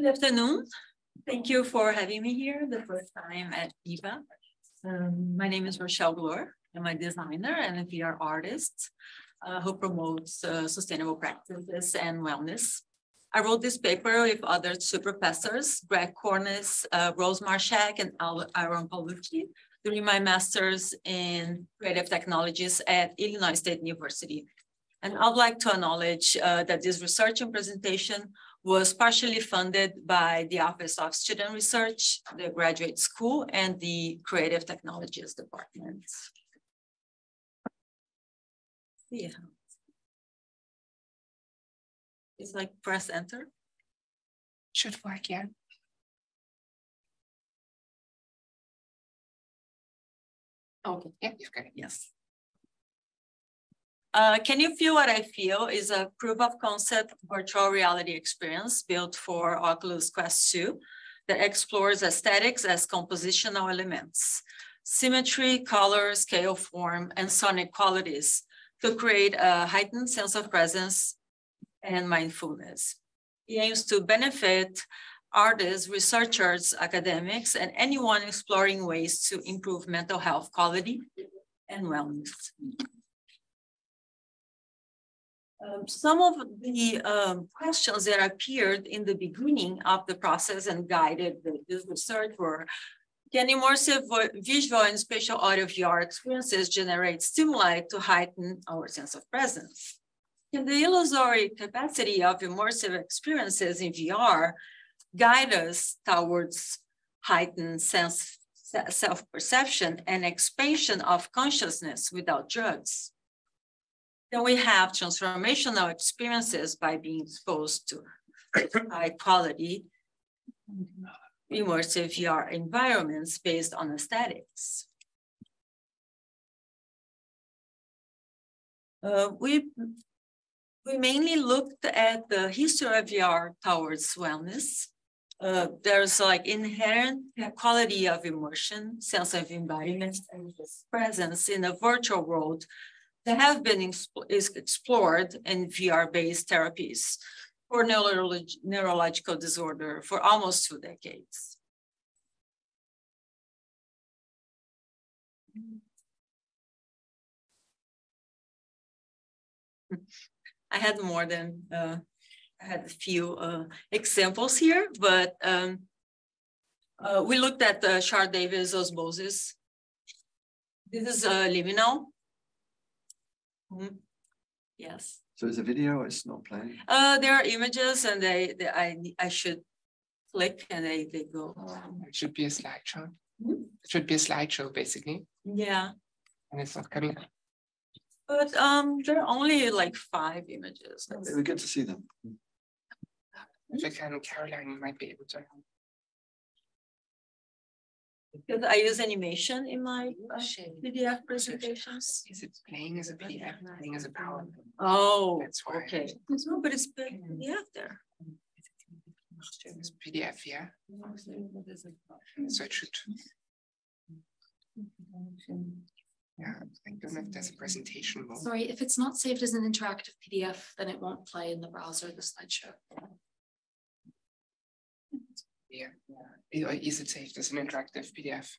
Good afternoon. Thank you for having me here the first time at EVA. My name is Rochele Gloor. I'm a designer and a VR artist who promotes sustainable practices and wellness. I wrote this paper with other two professors, Greg Corness, Rose Marshack, and Aaron Paulucci, during my master's in creative technologies at Illinois State University. And I'd like to acknowledge that this research and presentation was partially funded by the Office of Student Research, the Graduate School, and the Creative Technologies Department. Yeah. It's like press enter. Should work, yeah. Okay. Yeah, you've got it. Yes. Can you feel what I feel is a proof of concept virtual reality experience built for Oculus Quest 2 that explores aesthetics as compositional elements, symmetry, color, scale, form, and sonic qualities to create a heightened sense of presence and mindfulness. It aims to benefit artists, researchers, academics, and anyone exploring ways to improve mental health quality and wellness. Some of the questions that appeared in the beginning of the process and guided this research were, can immersive visual and spatial audio VR experiences generate stimuli to heighten our sense of presence? Can the illusory capacity of immersive experiences in VR guide us towards heightened self-perception and expansion of consciousness without drugs? Then we have transformational experiences by being exposed to high quality immersive VR environments based on aesthetics. We mainly looked at the history of VR towards wellness. There's like inherent quality of immersion, sense of embodiment, and presence in a virtual world that have been explored in VR-based therapies for neurological disorder for almost 2 decades. I had more than, I had a few examples here, but we looked at the Shard-Davis osmosis. This is liminal. Yes. So it's a video, it's not playing? There are images and I should click and they go. It should be a slideshow. It should be a slideshow, basically. Yeah. And it's not coming up. But there are only like 5 images. It would be good to see them. If I can, Caroline, you might be able to. Because I use animation in my PDF presentations. Is it playing as a PDF, playing as a PowerPoint? Oh, That's why. okay. No, but it's big PDF there. It's PDF, yeah. So it should. Yeah, I don't know if there's a presentation mode. Sorry, if it's not saved as an interactive PDF, then it won't play in the browser, the slideshow. Yeah, is it saved as an interactive PDF?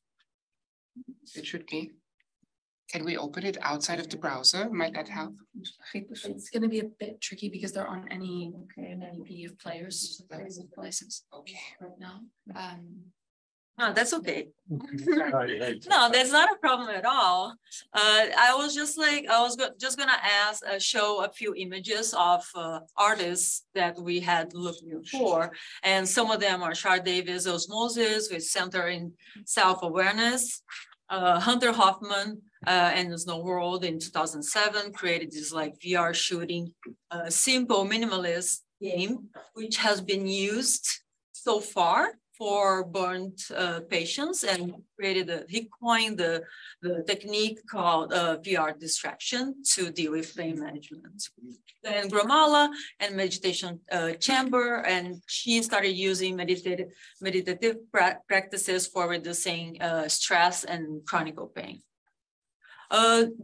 It should be. Can we open it outside of the browser? Might that help? It's going to be a bit tricky because there aren't any PDF players license right now. No, that's okay. No, that's not a problem at all. I was just like, just gonna show a few images of artists that we had looked for. And some of them are Shard-Davis osmosis, which center in self-awareness. Hunter Hoffman and the Snow World in 2007 created this like VR shooting, simple minimalist game, which has been used so far for burnt patients, and he coined the technique called VR distraction to deal with flame management. Then Gramala and meditation chamber, and she started using meditative practices for reducing stress and chronic pain.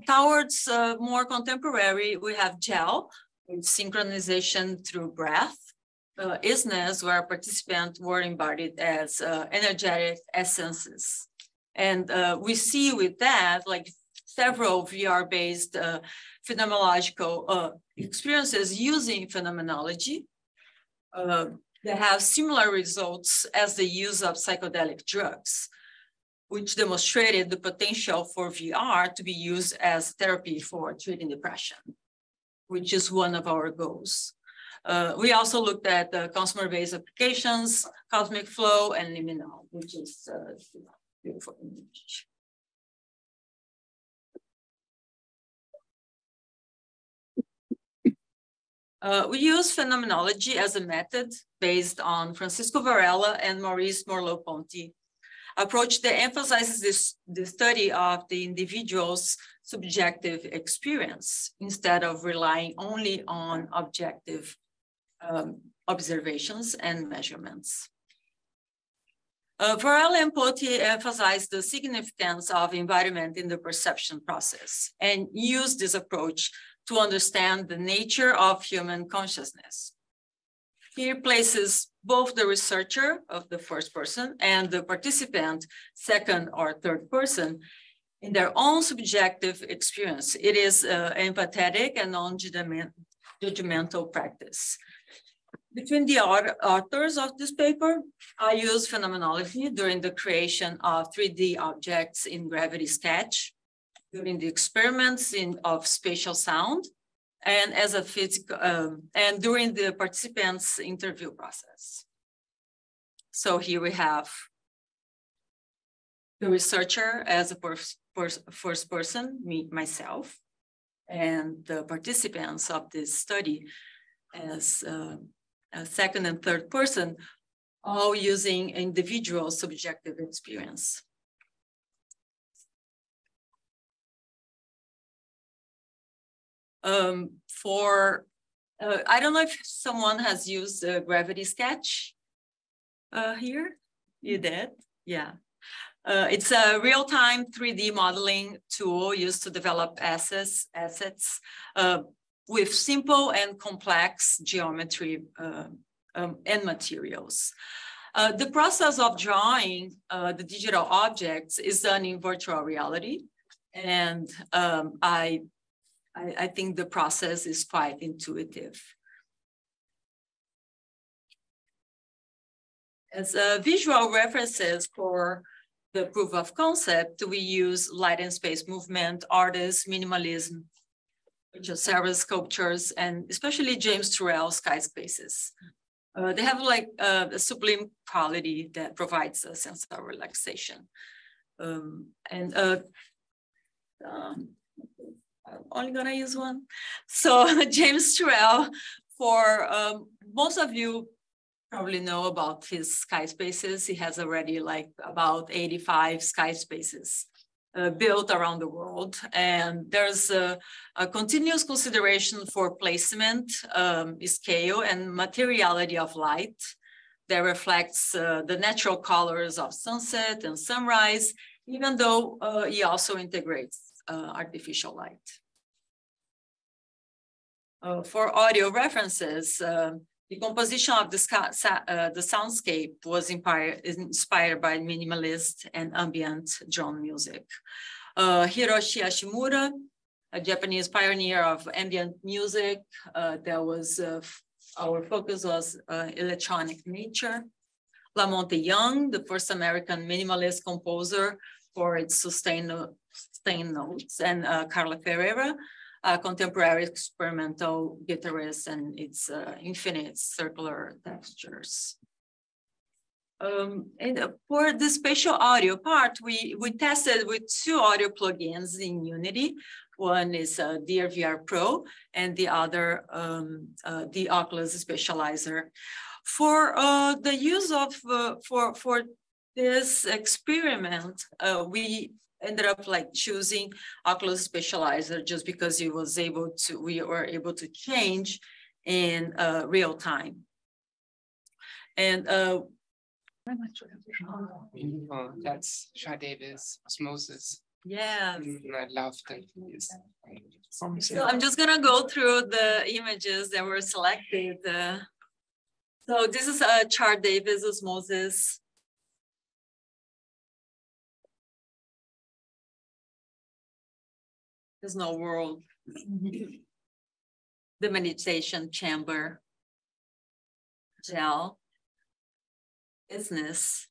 Towards more contemporary, we have gel, synchronization through breath. isthmus where participants were embodied as energetic essences. And we see with that, like several VR-based phenomenological experiences using phenomenology that have similar results as the use of psychedelic drugs, which demonstrated the potential for VR to be used as therapy for treating depression, which is one of our goals. We also looked at the consumer-based applications, cosmic flow, and liminal, which is beautiful image. We use phenomenology as a method based on Francisco Varela and Maurice Merleau-Ponty approach that emphasizes the study of the individual's subjective experience instead of relying only on objective observations and measurements. Varela and Ponty emphasized the significance of environment in the perception process and used this approach to understand the nature of human consciousness. He places both the researcher of the first person and the participant, second or third person, in their own subjective experience. It is empathetic and non-judgmental practice. Between the authors of this paper, I use phenomenology during the creation of 3D objects in Gravity Sketch, during the experiments of spatial sound, and as a physical, and during the participants' interview process. So here we have the researcher as a first person, myself, and the participants of this study as a second and third person, all using individual subjective experience. I don't know if someone has used Gravity Sketch here. You did? Yeah. It's a real-time 3D modeling tool used to develop assets with simple and complex geometry and materials. The process of drawing the digital objects is done in virtual reality. And I think the process is quite intuitive. As visual references for the proof of concept, we use light and space movement, artists, minimalism, several sculptures, and especially James Turrell's sky spaces. They have like a sublime quality that provides a sense of relaxation. I'm only gonna use one. So James Turrell, for most of you probably know about his sky spaces. He has already like about 85 sky spaces built around the world. And there's a continuous consideration for placement, scale, and materiality of light that reflects the natural colors of sunset and sunrise, even though he also integrates artificial light. For audio references, the composition of the soundscape was inspired by minimalist and ambient drone music. Hiroshi Hashimura, a Japanese pioneer of ambient music, our focus was electronic nature. Lamonte Young, the first American minimalist composer for its sustained notes, and Carla Ferreira, a contemporary experimental guitarist and its infinite circular textures. And for the spatial audio part, we tested with 2 audio plugins in Unity. One is Dear VR Pro, and the other the Oculus Spatializer. For the use of for this experiment, we ended up like choosing Oculus Spatializer just because we were able to change in real time. And that's Shah Davis, Osmosis. yeah, I love that. so I'm just gonna go through the images that were selected. So this is a Chart Davis osmosis. There's no world. The meditation chamber. Gel. Business.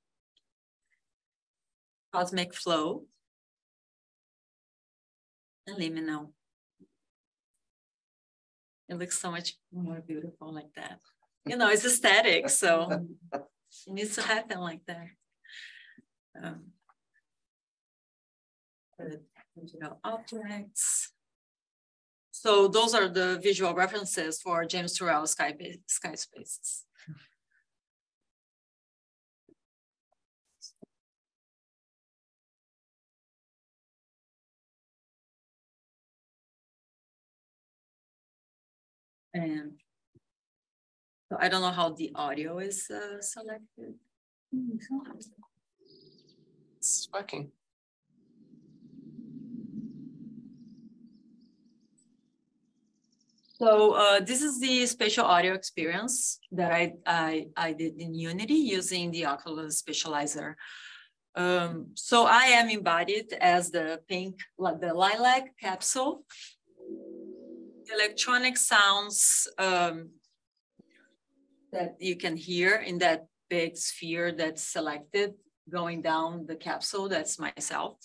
Cosmic flow. And liminal. It looks so much more beautiful like that. You know, it's aesthetic, so it needs to happen like that. Digital objects. So those are the visual references for James Turrell sky spaces. And so I don't know how the audio is selected. It's working. So this is the spatial audio experience that I did in Unity using the Oculus Spatializer. So I am embodied as the pink, like the lilac capsule. Electronic sounds that you can hear in that big sphere that's selected going down the capsule, that's myself.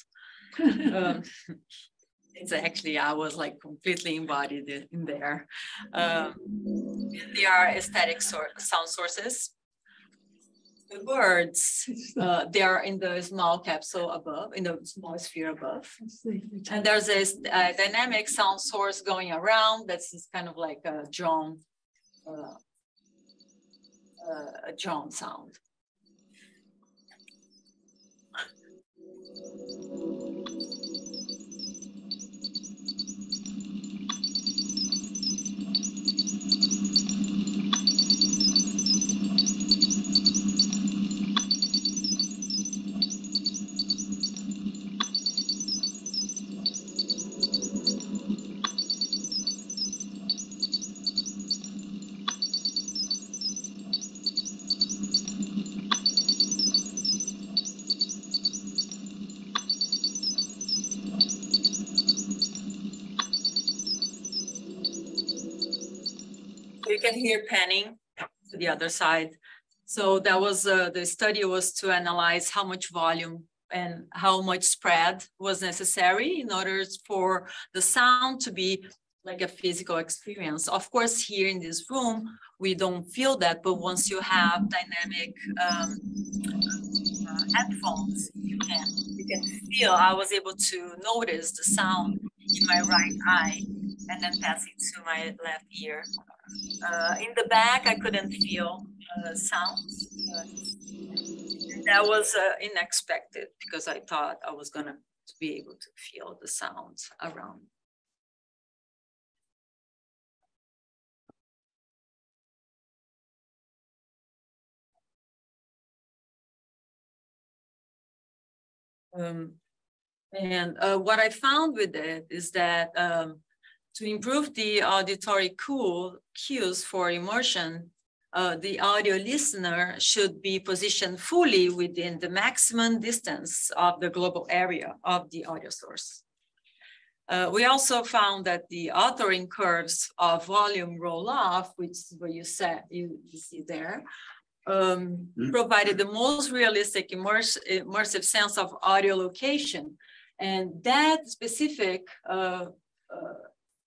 It's actually, I was like completely embodied in there. There are aesthetic sound sources. The birds, they are in the small capsule above, in the small sphere above. And there's this dynamic sound source going around. That's just kind of like a drone sound. You can hear panning to the other side. So that was the study was to analyze how much volume and how much spread was necessary in order for the sound to be like a physical experience. Of course, here in this room, we don't feel that, but once you have dynamic headphones, you can feel. I was able to notice the sound in my right eye and then pass it to my left ear. In the back, I couldn't feel sounds. That was unexpected because I thought I was gonna be able to feel the sounds around. And what I found with it is that to improve the auditory cues for immersion, the audio listener should be positioned fully within the maximum distance of the global area of the audio source. We also found that the authoring curves of volume roll-off, which is what you see there, provided the most realistic immersive sense of audio location. And that specific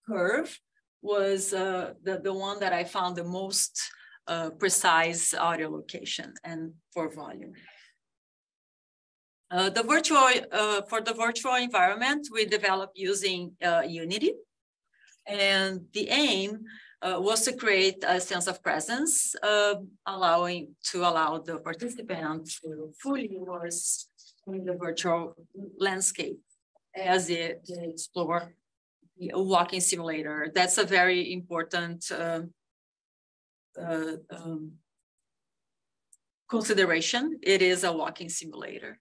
curve was the one that I found the most precise audio location and for volume. For the virtual environment, we developed using Unity. And the aim was to create a sense of presence, allowing the participant to fully immerse in the virtual landscape as they explore a walking simulator. That's a very important consideration. It is a walking simulator.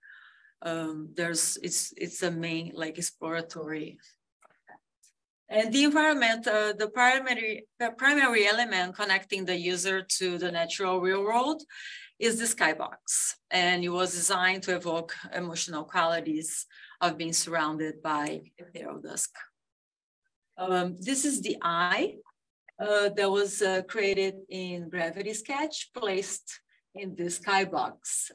It's a main like exploratory. And the environment, the primary element connecting the user to the natural real world is the skybox. And it was designed to evoke emotional qualities of being surrounded by ethereal dusk. This is the eye that was created in Gravity Sketch, placed in the skybox.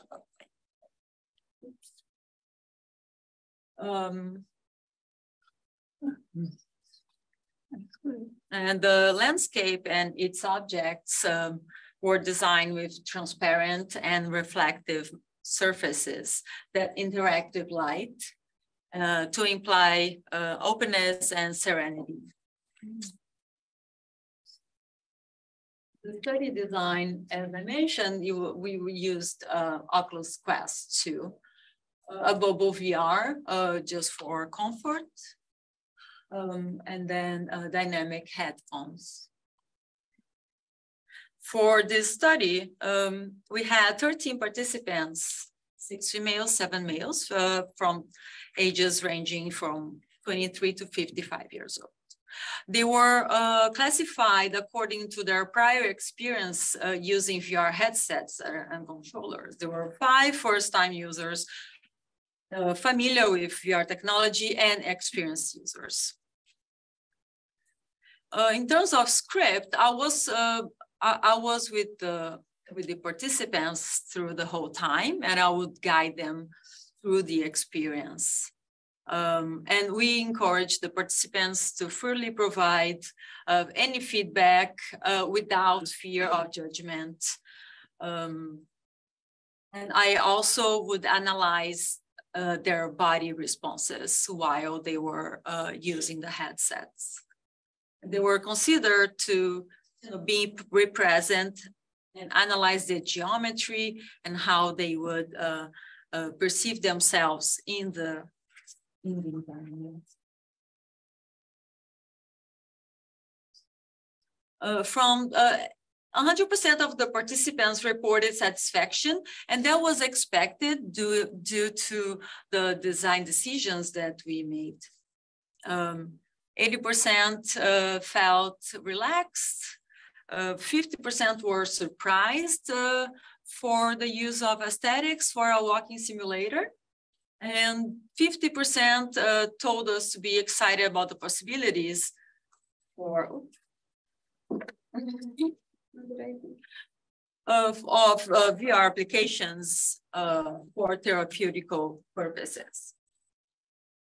And the landscape and its objects were designed with transparent and reflective surfaces that interact with light to imply openness and serenity. The study design, as I mentioned, we used Oculus Quest 2, a Bobo VR just for comfort, and then dynamic headphones. For this study, we had 13 participants, 6 females, 7 males, from ages ranging from 23 to 55 years old. They were classified according to their prior experience using VR headsets and controllers. There were 5 first-time users familiar with VR technology and experienced users. In terms of script, I was with the participants through the whole time, and I would guide them through the experience. And we encourage the participants to freely provide any feedback without fear of judgment. And I also would analyze their body responses while they were using the headsets. They were considered to be present and analyze the geometry and how they would perceive themselves in the environment. From 100% of the participants reported satisfaction, and that was expected due to the design decisions that we made. 80% felt relaxed, 50% were surprised for the use of aesthetics for a walking simulator, and 50% told us to be excited about the possibilities for of VR applications for therapeutical purposes.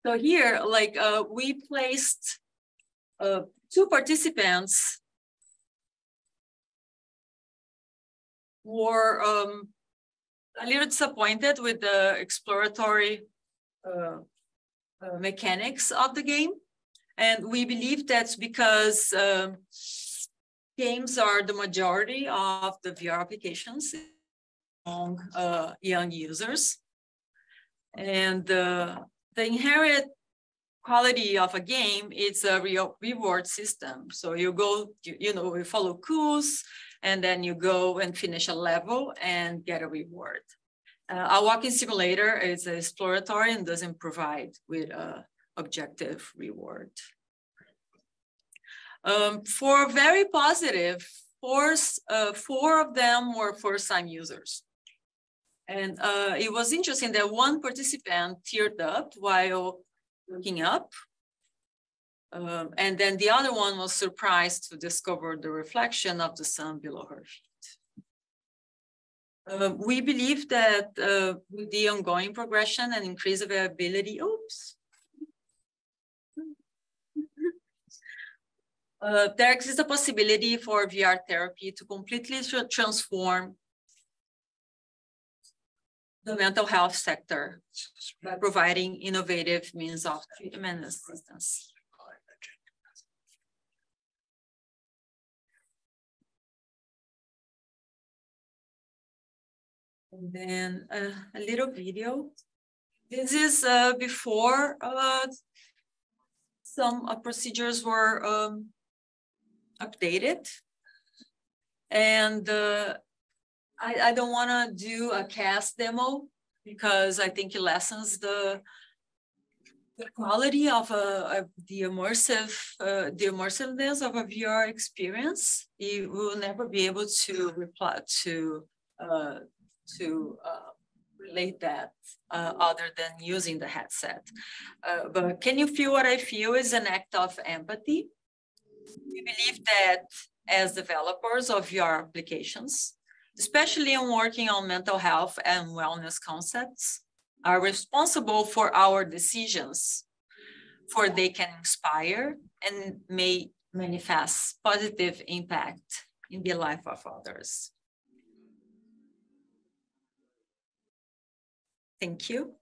So here, like we placed 2 participants were a little disappointed with the exploratory mechanics of the game. And we believe that's because games are the majority of the VR applications among young users. And the inherent quality of a game is a reward system. So you go, you follow clues, and then you go and finish a level and get a reward. A walking simulator is exploratory and doesn't provide with an objective reward. For very positive, 4 of them were first-time users. And it was interesting that one participant teared up while looking up. And then the other one was surprised to discover the reflection of the sun below her feet. We believe that with the ongoing progression and increased availability, there exists a possibility for VR therapy to completely transform the mental health sector by providing innovative means of treatment and assistance. And then a little video. This is before some procedures were updated. And I don't want to do a cast demo because I think it lessens the the quality of the immersiveness of a VR experience, you will never be able to reply to relate that other than using the headset. But can you feel what I feel is an act of empathy? We believe that as developers of VR applications, especially in working on mental health and wellness concepts, are responsible for our decisions, for they can inspire and may manifest positive impact in the life of others. Thank you.